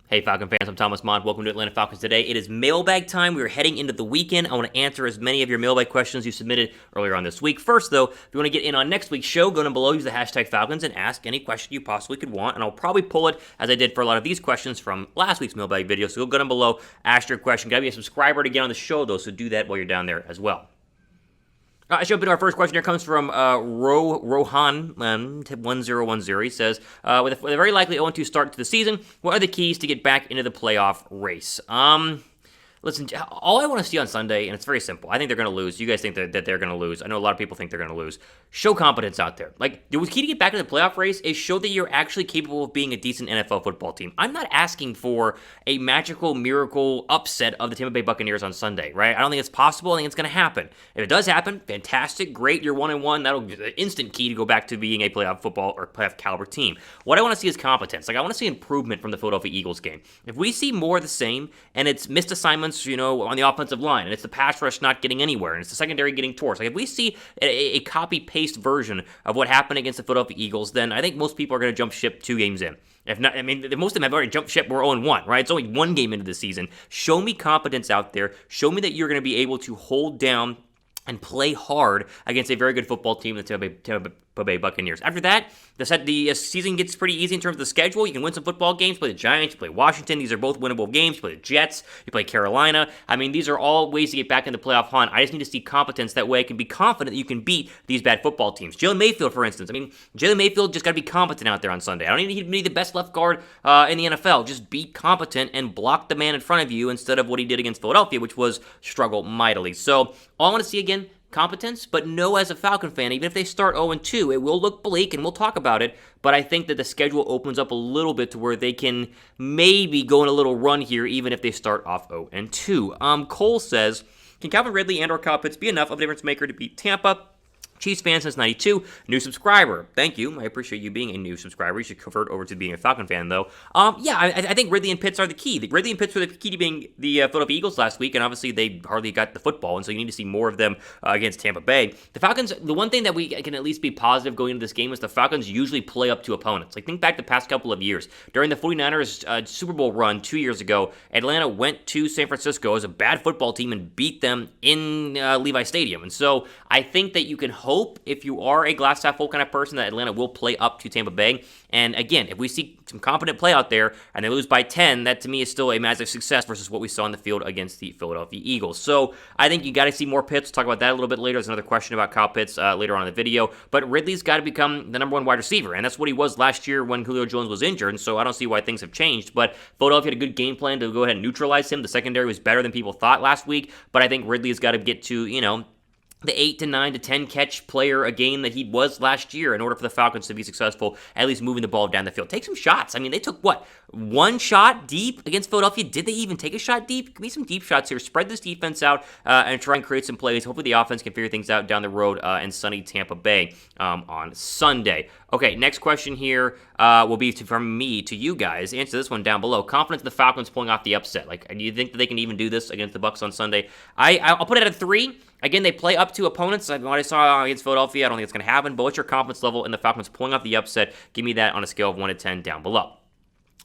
Hey Falcon fans, I'm Thomas Mott. Welcome to Atlanta Falcons Today. It is mailbag time. We are heading into the weekend. I want to answer as many of your mailbag questions you submitted earlier on this week. First, though, if you want to get in on next week's show, go down below, use the hashtag Falcons, and ask any question you possibly could want. And I'll probably pull it, as I did for a lot of these questions from last week's mailbag video. So go down below, ask your question. Got to be a subscriber to get on the show, though, so do that while you're down there as well. I jump into our first question here. Comes from Rohan 1010. He says, with a very likely 0-2 start to the season, what are the keys to get back into the playoff race? Listen, all I want to see on Sunday, and it's very simple. I think they're going to lose. You guys think that they're going to lose. I know a lot of people think they're going to lose. Show competence out there. Like, the key to get back in the playoff race is show that you're actually capable of being a decent NFL football team. I'm not asking for a magical miracle upset of the Tampa Bay Buccaneers on Sunday, right? I don't think it's possible. I think it's going to happen. If it does happen, fantastic, great. You're 1-1. That'll be the instant key to go back to being a playoff football or playoff caliber team. What I want to see is competence. Like, I want to see improvement from the Philadelphia Eagles game. If we see more of the same, and it's missed assignments, on the offensive line, and it's the pass rush not getting anywhere, and it's the secondary getting torched. Like, if we see a copy-paste version of what happened against the Philadelphia Eagles, then I think most people are going to jump ship 2 games in. If not, I mean, most of them have already jumped ship. We're 0-1, right? It's only 1 game into the season. Show me competence out there. Show me that you're going to be able to hold down and play hard against a very good football team, the Tampa Bay Buccaneers. After that, the season gets pretty easy in terms of the schedule. You can win some football games, play the Giants, you play Washington. These are both winnable games. You play the Jets, you play Carolina. I mean, these are all ways to get back into playoff hunt. I just need to see competence. That way I can be confident that you can beat these bad football teams. Jalen Mayfield, for instance. I mean, Jalen Mayfield just got to be competent out there on Sunday. I don't even need to be the best left guard in the NFL. Just be competent and block the man in front of you instead of what he did against Philadelphia, which was struggle mightily. So all I want to see again, competence, but know as a Falcon fan, even if they start 0-2, it will look bleak, and we'll talk about it, but I think that the schedule opens up a little bit to where they can maybe go on a little run here, even if they start off 0-2. Cole says, can Calvin Ridley and or Kyle Pitts be enough of a difference maker to beat Tampa? Chiefs fan since 92, new subscriber. Thank you. I appreciate you being a new subscriber. You should convert over to being a Falcon fan, though. I think Ridley and Pitts are the key. Ridley and Pitts were the key to being the Philadelphia Eagles last week, and obviously they hardly got the football, and so you need to see more of them against Tampa Bay. The Falcons, the one thing that we can at least be positive going into this game is the Falcons usually play up to opponents. Like, think back the past couple of years. During the 49ers Super Bowl run 2 years ago, Atlanta went to San Francisco as a bad football team and beat them in Levi Stadium. And so I think that you can hope, if you are a glass half full kind of person, that Atlanta will play up to Tampa Bay. And again, if we see some competent play out there and they lose by 10, that to me is still a massive success versus what we saw in the field against the Philadelphia Eagles. So I think you got to see more Pitts. We'll talk about that a little bit later. There's another question about Kyle Pitts later on in the video. But Ridley's got to become the number 1 wide receiver, and that's what he was last year when Julio Jones was injured. And so I don't see why things have changed. But Philadelphia had a good game plan to go ahead and neutralize him. The secondary was better than people thought last week. But I think Ridley's got to get to, the 8 to 9 to 10 catch player a game that he was last year in order for the Falcons to be successful, at least moving the ball down the field. Take some shots. I mean, they took, 1 shot deep against Philadelphia? Did they even take a shot deep? Give me some deep shots here. Spread this defense out and try and create some plays. Hopefully the offense can figure things out down the road in sunny Tampa Bay on Sunday. Okay, next question here will be from me to you guys. Answer this one down below. Confidence in the Falcons pulling off the upset. Like, do you think that they can even do this against the Bucs on Sunday? I'll put it at a 3. Again, they play up to opponents. What I saw against Philadelphia, I don't think it's going to happen. But what's your confidence level in the Falcons pulling off the upset? Give me that on a scale of 1 to 10 down below.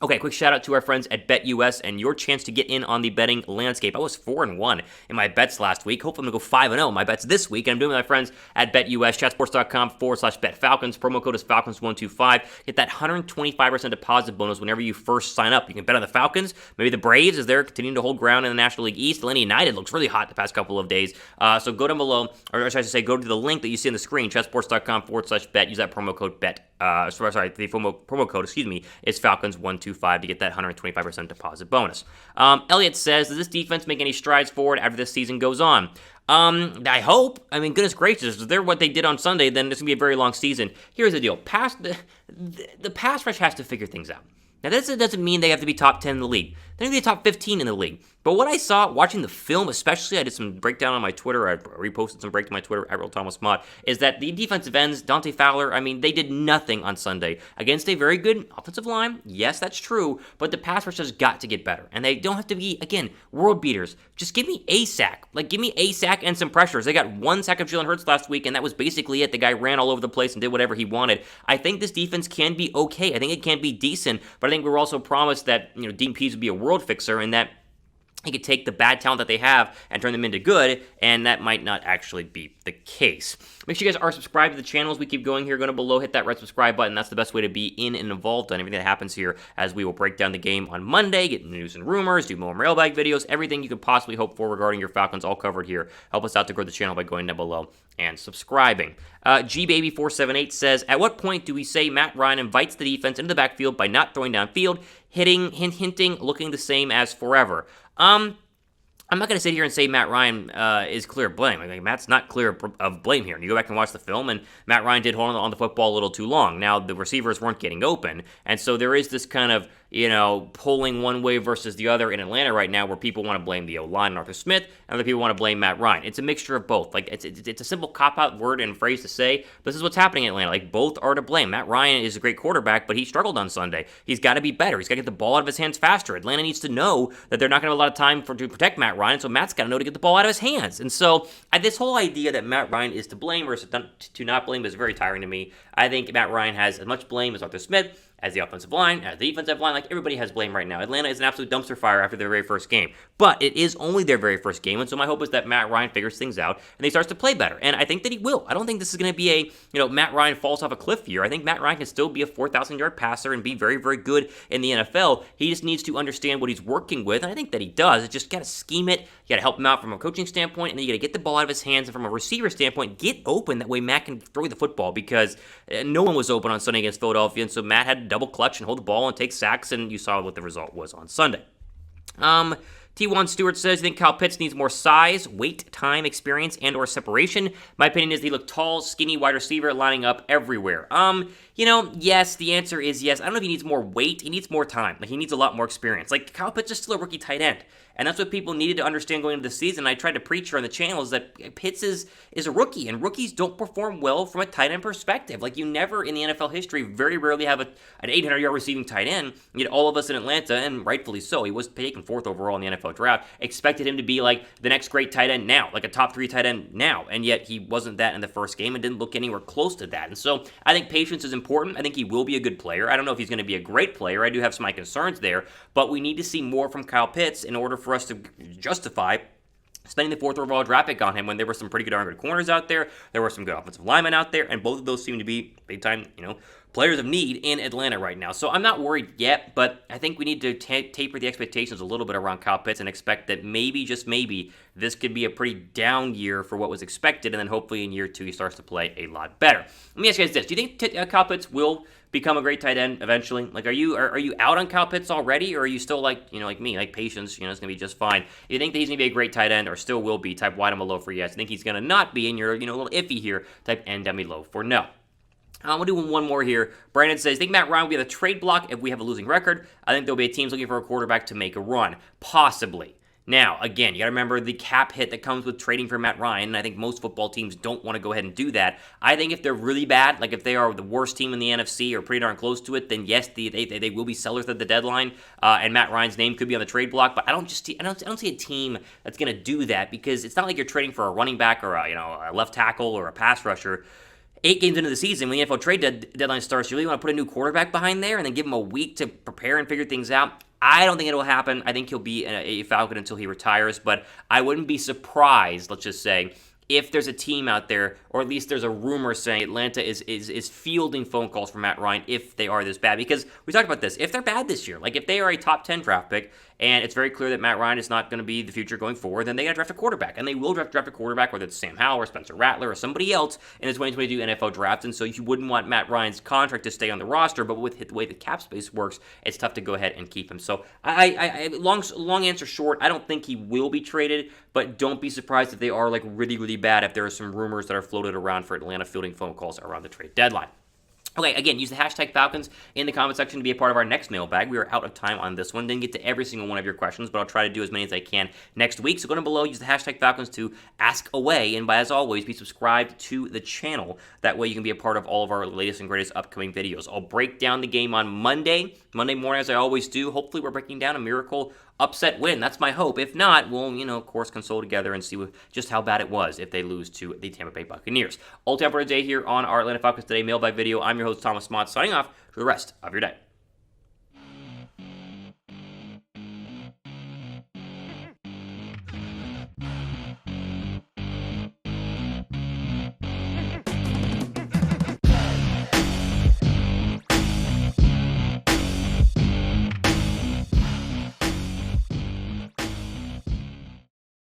Okay, quick shout out to our friends at BetUS and your chance to get in on the betting landscape. I was 4-1 in my bets last week. Hopefully I'm going to go 5-0 in my bets this week. And I'm doing with my friends at BetUS, chatsports.com/betfalcons. Promo code is Falcons125. Get that 125% deposit bonus whenever you first sign up. You can bet on the Falcons, maybe the Braves as they're continuing to hold ground in the National League East. Atlanta United looks really hot the past couple of days. So go down below, or I should say go to the link that you see on the screen, chatsports.com/bet. Use that promo code BET. The promo code, is Falcons125 to get that 125% deposit bonus. Elliot says, does this defense make any strides forward after this season goes on? I hope. I mean, goodness gracious, if they're what they did on Sunday, then it's going to be a very long season. Here's the deal. The pass rush has to figure things out. Now, that doesn't mean they have to be top 10 in the league. They're going to be top 15 in the league. But what I saw watching the film, especially, I did some breakdown on my Twitter, I reposted some breakdown on my Twitter, @RealThomasMott, is that the defensive ends, Dante Fowler, I mean, they did nothing on Sunday against a very good offensive line. Yes, that's true, but the pass rush has got to get better. And they don't have to be, again, world beaters. Just give me a sack. Like, give me a sack and some pressures. They got one sack of Jalen Hurts last week, and that was basically it. The guy ran all over the place and did whatever he wanted. I think this defense can be okay. I think it can be decent, but I think we were also promised that, Dean Pease would be a world fixer, and that he could take the bad talent that they have and turn them into good, and that might not actually be the case. Make sure you guys are subscribed to the channel as we keep going here. Go down below, hit that red subscribe button. That's the best way to be in and involved on everything that happens here, as we will break down the game on Monday, get news and rumors, do more mailbag videos, everything you could possibly hope for regarding your Falcons, all covered here. Help us out to grow the channel by going down below and subscribing. GBaby478 says, at what point do we say Matt Ryan invites the defense into the backfield by not throwing downfield, hinting, looking the same as forever? I'm not going to sit here and say Matt Ryan is clear of blame. Like, Matt's not clear of blame here. And you go back and watch the film, and Matt Ryan did hold on the football a little too long. Now, the receivers weren't getting open, and so there is this kind of, pulling one way versus the other in Atlanta right now, where people want to blame the O-line and Arthur Smith, and other people want to blame Matt Ryan. It's a mixture of both. Like, it's a simple cop-out word and phrase to say, but this is what's happening in Atlanta. Like, both are to blame. Matt Ryan is a great quarterback, but he struggled on Sunday. He's got to be better. He's got to get the ball out of his hands faster. Atlanta needs to know that they're not going to have a lot of time to protect Matt Ryan, so Matt's got to know to get the ball out of his hands. And so, this whole idea that Matt Ryan is to blame versus to not blame is very tiring to me. I think Matt Ryan has as much blame as Arthur Smith, as the offensive line, as the defensive line. Like, everybody has blame right now. Atlanta is an absolute dumpster fire after their very first game. But it is only their very first game, and so my hope is that Matt Ryan figures things out and he starts to play better. And I think that he will. I don't think this is going to be a, Matt Ryan falls off a cliff year. I think Matt Ryan can still be a 4,000-yard passer and be very, very good in the NFL. He just needs to understand what he's working with, and I think that he does. It's just got to scheme it. You got to help him out from a coaching standpoint, and then you got to get the ball out of his hands, and from a receiver standpoint, get open. That way Matt can throw the football, because no one was open on Sunday against Philadelphia, and so Matt had to double clutch and hold the ball and take sacks, and you saw what the result was on Sunday. T1 Stewart says, I think Kyle Pitts needs more size, weight, time, experience, and or separation. My opinion is he looked tall, skinny, wide receiver, lining up everywhere. Yes, the answer is yes. I don't know if he needs more weight. He needs more time. Like, he needs a lot more experience. Like, Kyle Pitts is still a rookie tight end. And that's what people needed to understand going into the season. I tried to preach here on the channel is that Pitts is a rookie, and rookies don't perform well from a tight end perspective. Like, you never in the NFL history very rarely have an 800-yard receiving tight end. Yet all of us in Atlanta, and rightfully so, he was taken 4th overall in the NFL draft, expected him to be like the next great tight end now, like a top 3 tight end now. And yet he wasn't that in the first game and didn't look anywhere close to that. And so I think patience is important. I think he will be a good player. I don't know if he's going to be a great player. I do have some of my concerns there, but we need to see more from Kyle Pitts in order for us to justify spending the 4th overall draft pick on him when there were some pretty darn good corners out there. There were some good offensive linemen out there, and both of those seem to be big-time, players of need in Atlanta right now. So I'm not worried yet, but I think we need to taper the expectations a little bit around Kyle Pitts and expect that maybe, just maybe, this could be a pretty down year for what was expected, and then hopefully in year 2 he starts to play a lot better. Let me ask you guys this. Do you think Kyle Pitts will become a great tight end eventually? Like, are you out on Kyle Pitts already, or are you still like me, like patience? It's gonna be just fine. You think that he's gonna be a great tight end, or still will be? Type wide down below for yes. I think he's gonna not be, and you're a little iffy here. Type N down below for no. We'll do one more here. Brandon says, I think Matt Ryan will be on the trade block if we have a losing record. I think there'll be teams looking for a quarterback to make a run. Possibly. Now, again, you got to remember the cap hit that comes with trading for Matt Ryan, and I think most football teams don't want to go ahead and do that. I think if they're really bad, like if they are the worst team in the NFC or pretty darn close to it, then yes, they will be sellers at the deadline, and Matt Ryan's name could be on the trade block. But I don't see a team that's going to do that, because it's not like you're trading for a running back or a left tackle or a pass rusher. 8 games into the season, when the NFL trade deadline starts, you really want to put a new quarterback behind there and then give him a week to prepare and figure things out? I don't think it will happen. I think he'll be a Falcon until he retires, but I wouldn't be surprised, let's just say, if there's a team out there, or at least there's a rumor saying Atlanta is fielding phone calls for Matt Ryan if they are this bad. Because we talked about this. If they're bad this year, like if they are a top 10 draft pick, and it's very clear that Matt Ryan is not going to be the future going forward, then they got to draft a quarterback. And they will draft a quarterback, whether it's Sam Howell or Spencer Rattler or somebody else in the 2022 NFL draft. And so you wouldn't want Matt Ryan's contract to stay on the roster, but with the way the cap space works, it's tough to go ahead and keep him. So long answer short, I don't think he will be traded, but don't be surprised if they are like really, really bad if there are some rumors that are floated around for Atlanta fielding phone calls around the trade deadline. Okay, again, use the hashtag Falcons in the comment section to be a part of our next mailbag. We are out of time on this one. Didn't get to every single one of your questions, but I'll try to do as many as I can next week. So go down below, use the hashtag Falcons to ask away, and as always, be subscribed to the channel. That way you can be a part of all of our latest and greatest upcoming videos. I'll break down the game on Monday morning, as I always do. Hopefully we're breaking down a miracle upset win. That's my hope. If not, we'll, of course, console together and see just how bad it was if they lose to the Tampa Bay Buccaneers. All time for today here on our Atlanta Falcons Today mailbag video. I'm your host, Thomas Mott, signing off for the rest of your day.